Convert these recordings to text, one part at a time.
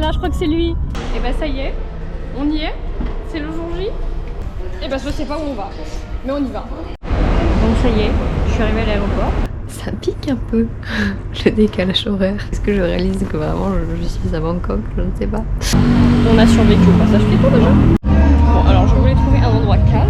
là, je crois que c'est lui. Et bah ça y est, on y est. C'est le jour J. Et bah je sais pas où on va, mais on y va. Donc ça y est, je suis arrivée à l'aéroport. Ça pique un peu le décalage horaire. Est-ce que je réalise que vraiment je suis à Bangkok? Je ne sais pas. On a survécu au passage piéton déjà. Bon alors je voulais trouver un endroit calme.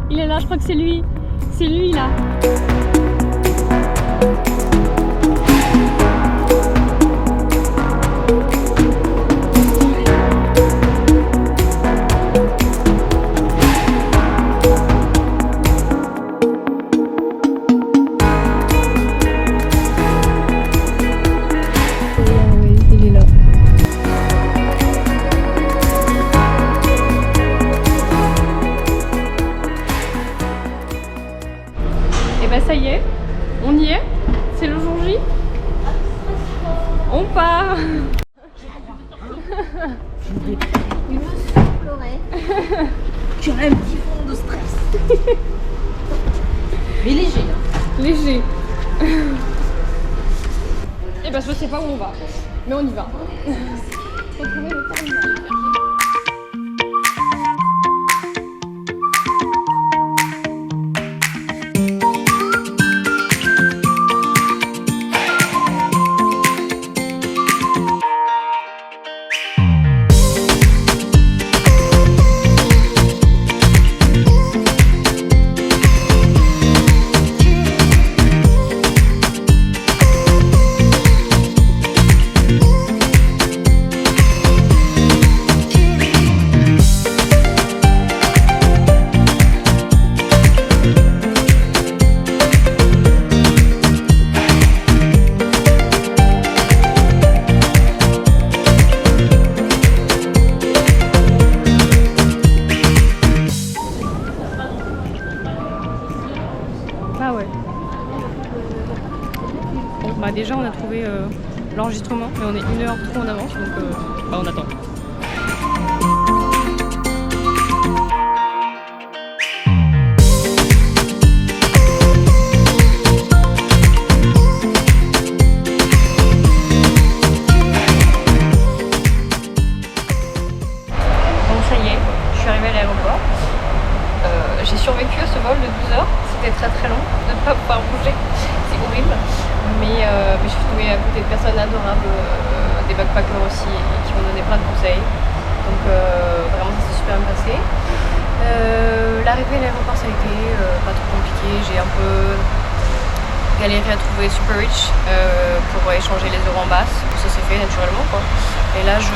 Il est là, je crois que c'est lui. C'est lui là. Il est là. Et bah ça y est, on y est, c'est le jour J. On part. Il me soufflerait. Tu as un petit fond de stress. Mais léger. Léger. Et bah je sais pas où on va, mais on y va. Faut trouver le terminal. Ah ouais. Bon, bah déjà on a trouvé l'enregistrement, mais on est 1 heure trop en avance, donc bah on attend. Donc ça y est, je suis arrivée à l'aéroport. J'ai survécu à ce vol de 12 heures. C'était très long de ne pas pouvoir bouger, c'est horrible, mais je suis tombée à côté de personnes adorables, des backpackers aussi, qui m'ont donné plein de conseils, donc vraiment ça s'est super bien passé. L'arrivée à l'aéroport ça a été pas trop compliqué, j'ai un peu galéré à trouver Super Rich pour échanger les euros en basse, ça s'est fait naturellement quoi. Et là je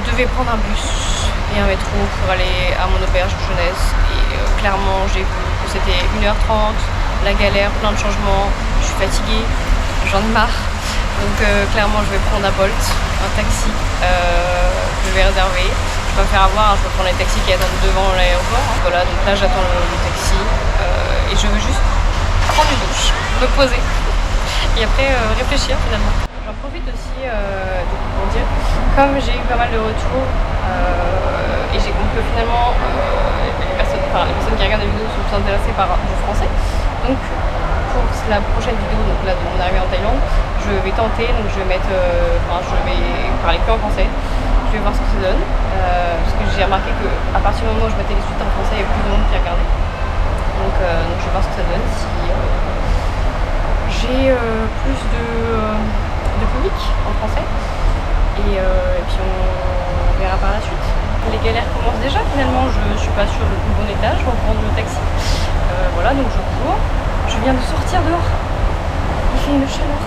devais prendre un bus et un métro pour aller à mon auberge de jeunesse et clairement j'ai vu que c'était 1h30, la galère, plein de changements, je suis fatiguée, j'en ai marre, donc clairement je vais prendre un Bolt, un taxi que je vais réserver. Je vais pas me faire avoir, je vais prendre les taxis qui attendent devant l'aéroport. Voilà, donc là j'attends le taxi et je veux juste prendre une douche, me poser et après réfléchir finalement. J'en profite aussi pour dire, comme j'ai eu pas mal de retours et j'ai compris que finalement les personnes qui regardent la vidéo sont plus intéressées par du français. Donc pour la prochaine vidéo, donc là de mon arrivée en Thaïlande, je vais tenter, donc je vais mettre, je vais parler que en français. Je vais voir ce que ça donne, parce que j'ai remarqué qu'à partir du moment où je mettais les sous-titres en français, il y avait plus de monde qui regardait. Donc je vais voir ce que ça donne, si j'ai plus de public en français. Et puis on verra par la suite. Les galères commencent déjà, finalement je suis pas sur le plus bon étage, je vais prendre le taxi. Voilà, donc je cours. Je viens de sortir dehors. Il fait une chaleur.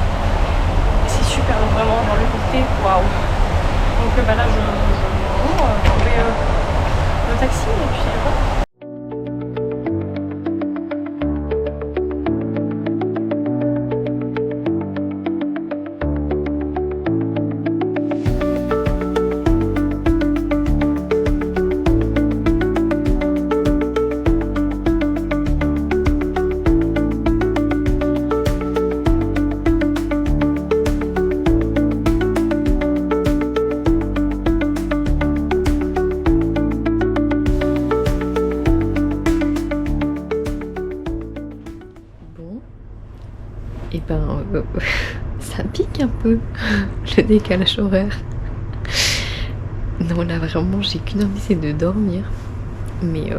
C'est super, donc vraiment dans l'humidité, waouh. Donc bah là je cours, trouver le taxi et puis voilà. peu le décalage horaire. Non, là vraiment, j'ai qu'une envie, c'est de dormir. Mais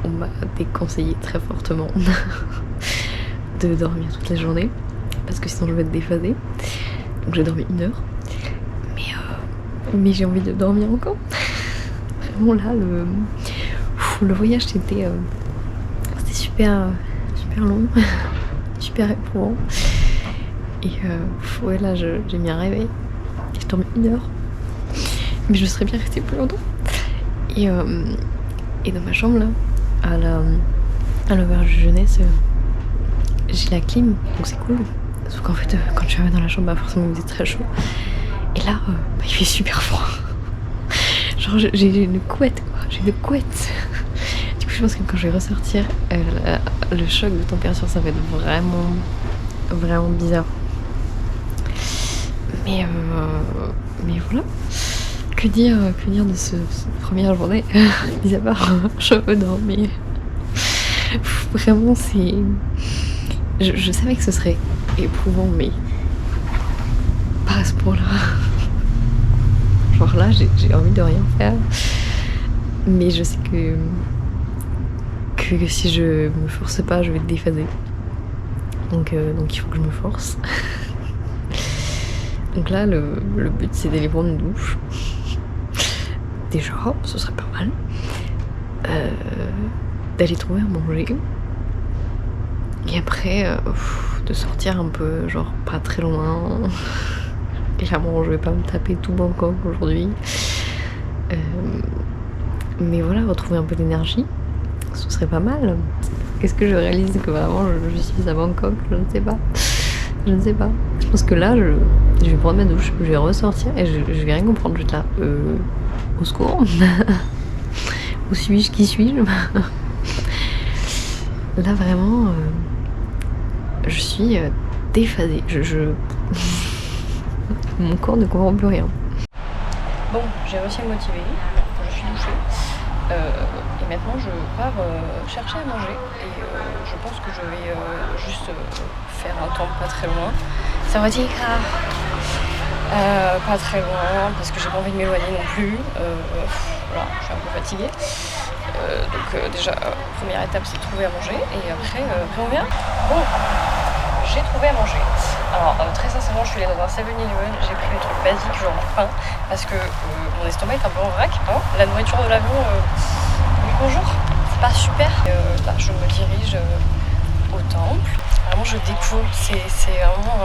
on m'a déconseillé très fortement de dormir toute la journée. Parce que sinon je vais être déphasée. Donc j'ai dormi 1 heure. Mais j'ai envie de dormir encore. Vraiment là, le voyage c'était super long, super éprouvant. Et ouais, là j'ai mis un réveil. J'ai dormi 1 heure. Mais je serais bien restée plus longtemps. Et dans ma chambre là, à l'auberge de jeunesse, j'ai la clim, donc c'est cool. Sauf qu'en fait, quand je suis arrivée dans la chambre, bah forcément il faisait très chaud. Et là, bah, il fait super froid. Genre j'ai une couette quoi, j'ai une couette. Du coup je pense que quand je vais ressortir, le choc de température ça va être vraiment bizarre. Mais voilà. Que dire de cette première journée, mis à part je veux dormir. Vraiment c'est... Je savais que ce serait éprouvant mais pas à ce point-là. Genre là j'ai envie de rien faire. Mais je sais que si je me force pas je vais être déphasée. Donc il faut que je me force. Donc là le but c'est d'aller prendre une douche. Déjà, ce serait pas mal. D'aller trouver à manger. Et après, de sortir un peu, genre pas très loin. Clairement, je vais pas me taper tout Bangkok aujourd'hui. Mais voilà, retrouver un peu d'énergie, ce serait pas mal. Est-ce que je réalise que vraiment je suis à Bangkok? Je ne sais pas. Je ne sais pas. Je pense que là, je vais prendre ma douche, je vais ressortir et je vais rien comprendre. Je vais être là. Au secours. Où suis-je? Qui suis-je? Là vraiment je suis déphasée. Mon corps ne comprend plus rien. Bon, j'ai réussi à me motiver, je suis douchée et maintenant je pars chercher à manger et je pense que je vais juste faire un temps pas très loin. Ça va dire pas très loin parce que j'ai pas envie de m'éloigner non plus. Voilà, je suis un peu fatiguée. Donc déjà, première étape c'est de trouver à manger et après on vient. Bon, j'ai trouvé à manger. Alors très sincèrement, je suis allée dans un 7-Eleven, j'ai pris les trucs basiques genre pain parce que mon estomac est un peu en vrac. Hein. La nourriture de l'avion, oui bonjour, c'est pas super. Là je me dirige au temple. Vraiment je découvre, c'est vraiment...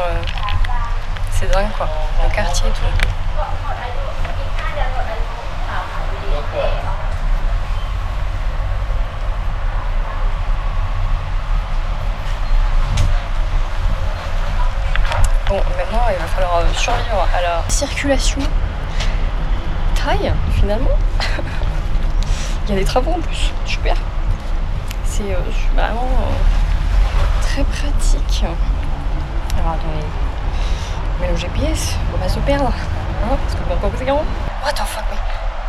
c'est dingue quoi, le quartier et tout. Bon, maintenant il va falloir survivre à la circulation thaï finalement. Il y a des travaux en plus, super. C'est vraiment très pratique. Alors attendez. Mais le GPS, on va se perdre, hein, parce que Bangkok c'est grand. What the fuck, mais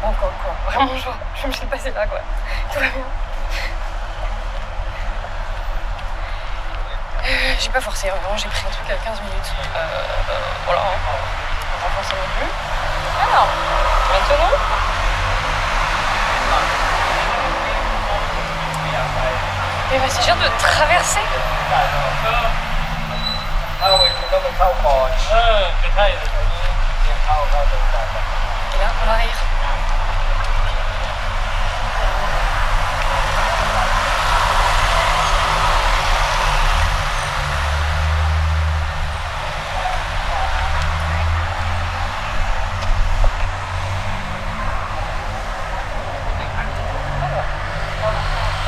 Bangkok quoi, vraiment je me suis passé là quoi, tout va bien. J'ai pas forcé, vraiment j'ai pris un truc à 15 minutes, voilà, on va pas forcer non plus. Alors, maintenant, il va s'agir de traverser. Et là, on va rire.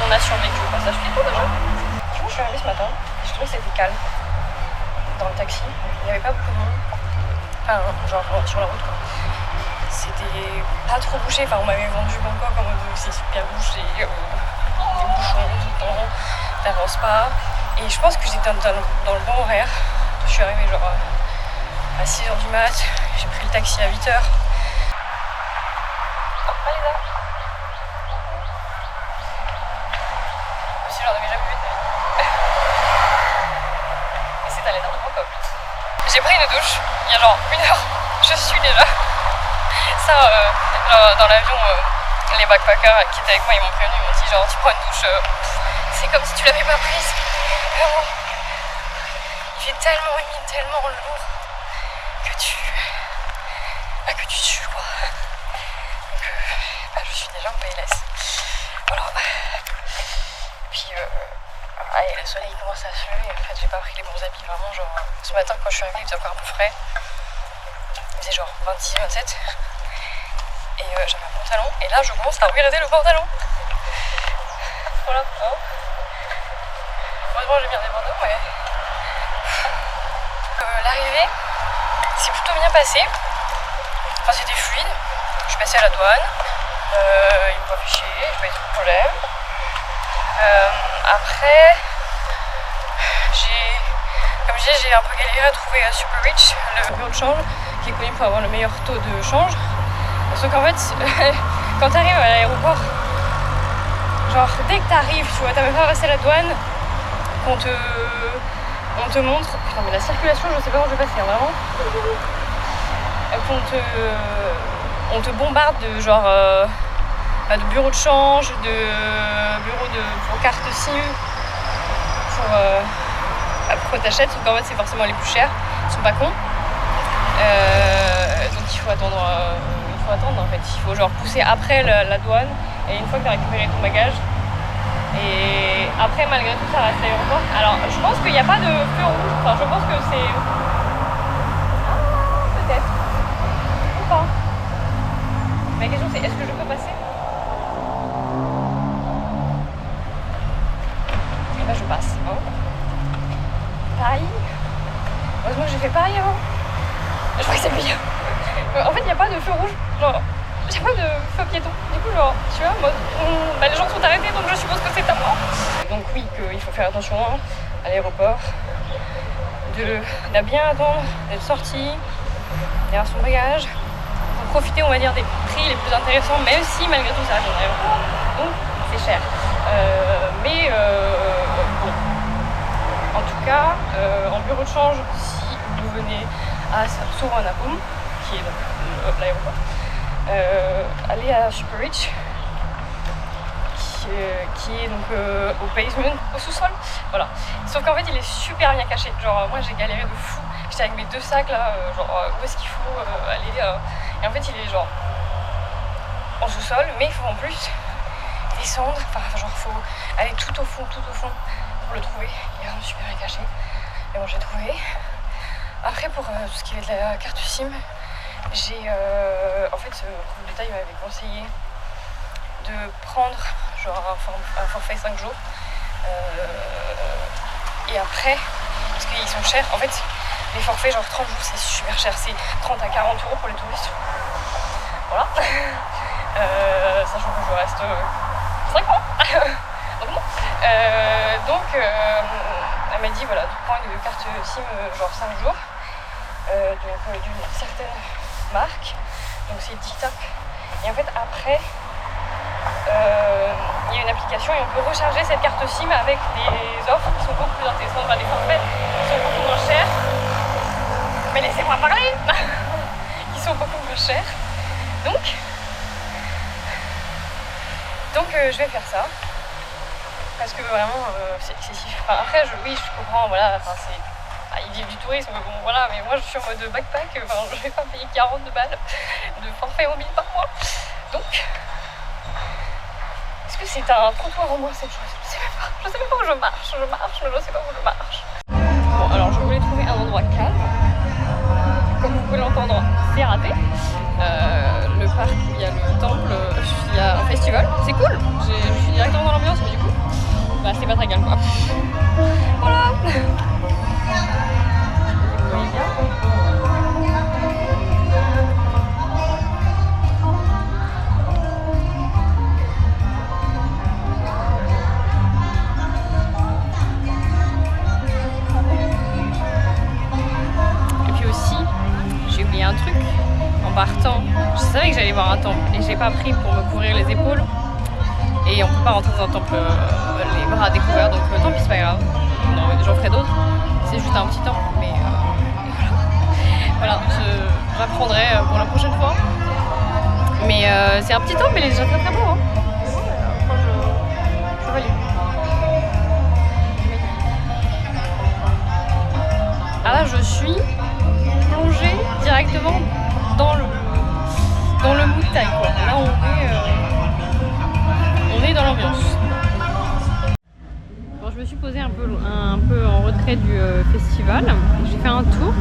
On a survécu au passage piéton déjà. Franchement, je suis arrivée ce matin, j'ai trouvé que c'était calme. Dans le taxi, il n'y avait pas beaucoup de monde. Enfin, genre sur la route quoi. C'était pas trop bouché, enfin on m'avait vendu Bangkok en mode c'est super bouché, des bouchons tout le temps, t'avances pas. Et je pense que j'étais dans le bon horaire. Je suis arrivée genre à 6h du mat, j'ai pris le taxi à 8h. Allez là. J'en avais jamais vu de ma vie. Et c'est à l'état de Bangkok. J'ai J'ai pris une douche il y a genre 1 heure. Je suis déjà. Ça, dans l'avion, les backpackers qui étaient avec moi, ils m'ont prévenu, ils m'ont dit genre tu prends une douche, c'est comme si tu l'avais pas prise. Vraiment. Il fait tellement humide, tellement lourd que tu sues quoi. Donc je suis déjà en PLS. Voilà. Puis le soleil commence à se lever. En fait, j'ai pas pris les bons habits. Vraiment, genre ce matin quand je suis arrivée, il faisait encore un peu frais. Il faisait genre 26, 27. Et j'avais un pantalon. Et là, je commence à regretter le pantalon. Voilà. Hein. Heureusement, j'ai bien des bandeaux, mais l'arrivée s'est plutôt bien passée. Enfin, c'était fluide. Je suis passée à la douane. Ils m'ont pas fait chier, j'ai pas eu de problème. Après, comme je disais, j'ai un peu galéré à trouver Super Rich, le bureau de change, qui est connu pour avoir le meilleur taux de change. Sauf qu'en fait, quand tu arrives à l'aéroport, genre dès que tu arrives, tu vois, t'as même pas passé la douane, on te montre. Putain, mais la circulation, je sais pas où je vais passer, hein, vraiment. On te bombarde de genre de bureaux de change, de bureaux pour carte SIM, pour que t'achètes. Donc en fait, c'est forcément les plus chers, ils sont pas cons. Donc il faut attendre en fait. Il faut genre pousser après la douane et une fois que t'as récupéré ton bagage. Et après, malgré tout, ça reste l'aéroport. Alors, je pense qu'il n'y a pas de feu rouge. Enfin, je pense que c'est... Ah, peut-être. Ou pas. Ma question, c'est est-ce que je peux passer? Et ben, je passe. Hein. Paris. Heureusement que j'ai fait Paris avant. Je crois que c'est bien. En fait, il n'y a pas de feu rouge. Genre... J'ai pas de feu piéton. Du coup, genre, tu vois, moi, les gens sont arrêtés, donc je suppose que c'est à moi. Donc oui, qu'il faut faire attention à l'aéroport, de bien attendre, d'être sorti, d'avoir son bagage, pour profiter, on va dire, des prix les plus intéressants, même si malgré tout ça reste dans l'aéroport. Donc c'est cher. Bon. En tout cas, en bureau de change, si vous venez à Suvarnabhumi, qui est donc l'aéroport, aller à Super Rich, qui est donc au basement, au sous-sol, voilà. Sauf qu'en fait il est super bien caché, genre moi j'ai galéré de fou, j'étais avec mes 2 sacs là, où est-ce qu'il faut aller, et en fait il est genre en sous-sol, mais il faut en plus descendre, enfin genre faut aller tout au fond pour le trouver, il est vraiment super bien caché, et bon j'ai trouvé. Après pour tout ce qui est de la carte SIM, j'ai en fait le détail m'avait conseillé de prendre genre un forfait 5 jours et après parce qu'ils sont chers en fait les forfaits genre 30 jours c'est super cher, c'est 30 à 40 € pour les touristes, voilà. Sachant que je reste 5 mois donc bon. Elle m'a dit voilà tu prends une carte SIM genre 5 jours d'une certaine marque, donc c'est TikTok, et en fait après il y a une application et on peut recharger cette carte SIM avec des offres qui sont beaucoup plus intéressantes, enfin des forfaits qui sont beaucoup moins chers, mais laissez-moi parler qui sont beaucoup moins chers, donc je vais faire ça parce que vraiment c'est enfin, après je comprends, voilà, enfin c'est ils vivent du tourisme, bon voilà, mais moi je suis en mode backpack, enfin je vais pas payer 42 balles de forfait mobile par mois. Donc, est-ce que c'est un trottoir en moins cette chose? Je sais même pas où je marche, mais je sais pas où je marche. Bon, alors je voulais trouver un endroit calme. Comme vous pouvez l'entendre, c'est raté. Le parc où il y a le temple, il y a un festival, c'est cool. Je suis directement dans l'ambiance, mais du coup, bah c'est pas très calme quoi. Voilà. Et puis aussi, j'ai oublié un truc en partant. Je savais que j'allais voir un temple et j'ai pas pris pour me couvrir les épaules. Et on peut pas rentrer dans un temple les bras découverts, donc tant pis, c'est pas grave. J'en ferai d'autres. C'est juste un petit temple, mais voilà. voilà, j'apprendrai pour la prochaine fois. Mais c'est un petit temps, mais il est déjà très très beau. Hein. Je valide. Ah là, je suis plongée directement dans le mood Thaï, quoi. Là, on est dans l'ambiance. Bon, je me suis posée un peu en retrait du festival. J'ai fait un tour.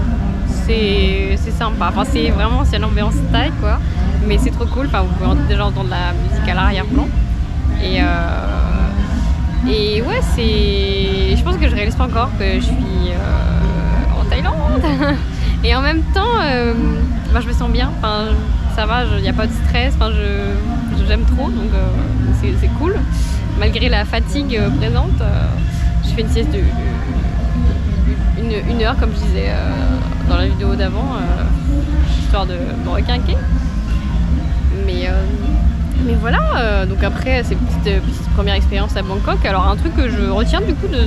C'est sympa. Enfin, c'est l'ambiance Thaï, quoi. Mais c'est trop cool. Enfin, vous pouvez déjà entendre la musique à l'arrière-plan. Et ouais, je pense que je réalise pas encore que je suis en Thaïlande. Et en même temps, je me sens bien. Enfin, ça va, il n'y a pas de stress. Enfin, j'aime trop, donc c'est cool. Malgré la fatigue présente, je fais une sieste de une heure, comme je disais dans la vidéo d'avant, histoire de me requinquer. Mais voilà, donc après cette petite première expérience à Bangkok, alors un truc que je retiens du coup de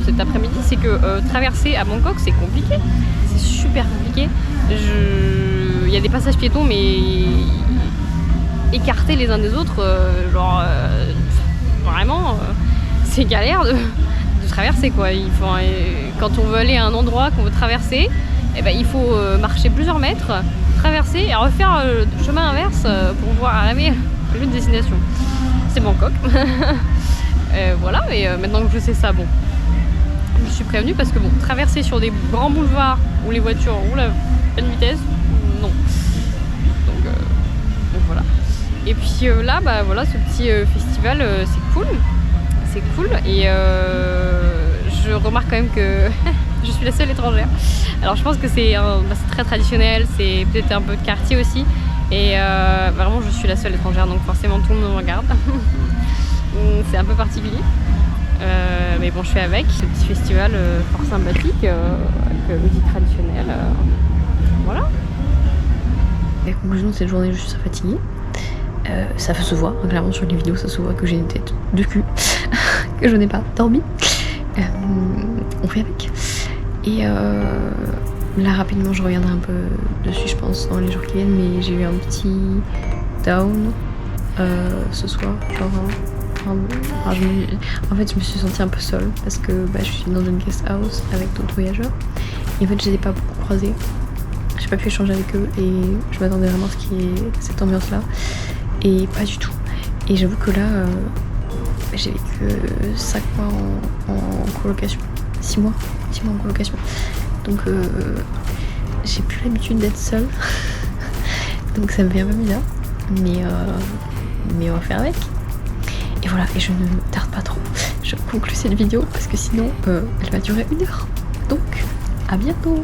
cet après-midi, c'est que traverser à Bangkok c'est compliqué, c'est super compliqué. Il y a des passages piétons mais écartés les uns des autres, vraiment c'est galère de traverser quoi. Quand on veut aller à un endroit qu'on veut traverser, il faut marcher plusieurs mètres, traverser et refaire le chemin inverse pour pouvoir arriver à une destination. C'est Bangkok. Voilà, et maintenant que je sais ça, bon, je suis prévenue parce que bon, traverser sur des grands boulevards où les voitures roulent à pleine vitesse, non. Donc voilà. Et puis là, voilà, ce petit festival, c'est cool. Et je remarque quand même que je suis la seule étrangère. Alors je pense que c'est très traditionnel, c'est peut-être un peu de quartier aussi. Et vraiment je suis la seule étrangère, donc forcément tout le monde me regarde. C'est un peu particulier. Mais bon, je fais avec. Ce petit festival fort sympathique, avec musique traditionnelle. Voilà. La conclusion de cette journée, je suis très fatiguée. Ça se voit, clairement sur les vidéos, ça se voit que j'ai une tête de cul, que je n'ai pas dormi. On fait avec. Et là, rapidement, je reviendrai un peu dessus, je pense, dans les jours qui viennent, mais j'ai eu un petit down ce soir. En fait, je me suis sentie un peu seule parce que je suis dans une guest house avec d'autres voyageurs. Et en fait, je les ai pas beaucoup croisés. J'ai pas pu échanger avec eux et je m'attendais vraiment à ce qu'il y ait cette ambiance-là. Et pas du tout. Et j'avoue que là, j'ai vécu 5 mois en colocation. 6 mois en colocation. Donc j'ai plus l'habitude d'être seule. Donc ça me fait un peu bizarre. Mais on va faire avec. Et voilà, et je ne tarde pas trop. Je conclue cette vidéo parce que sinon elle va durer 1 heure. Donc à bientôt.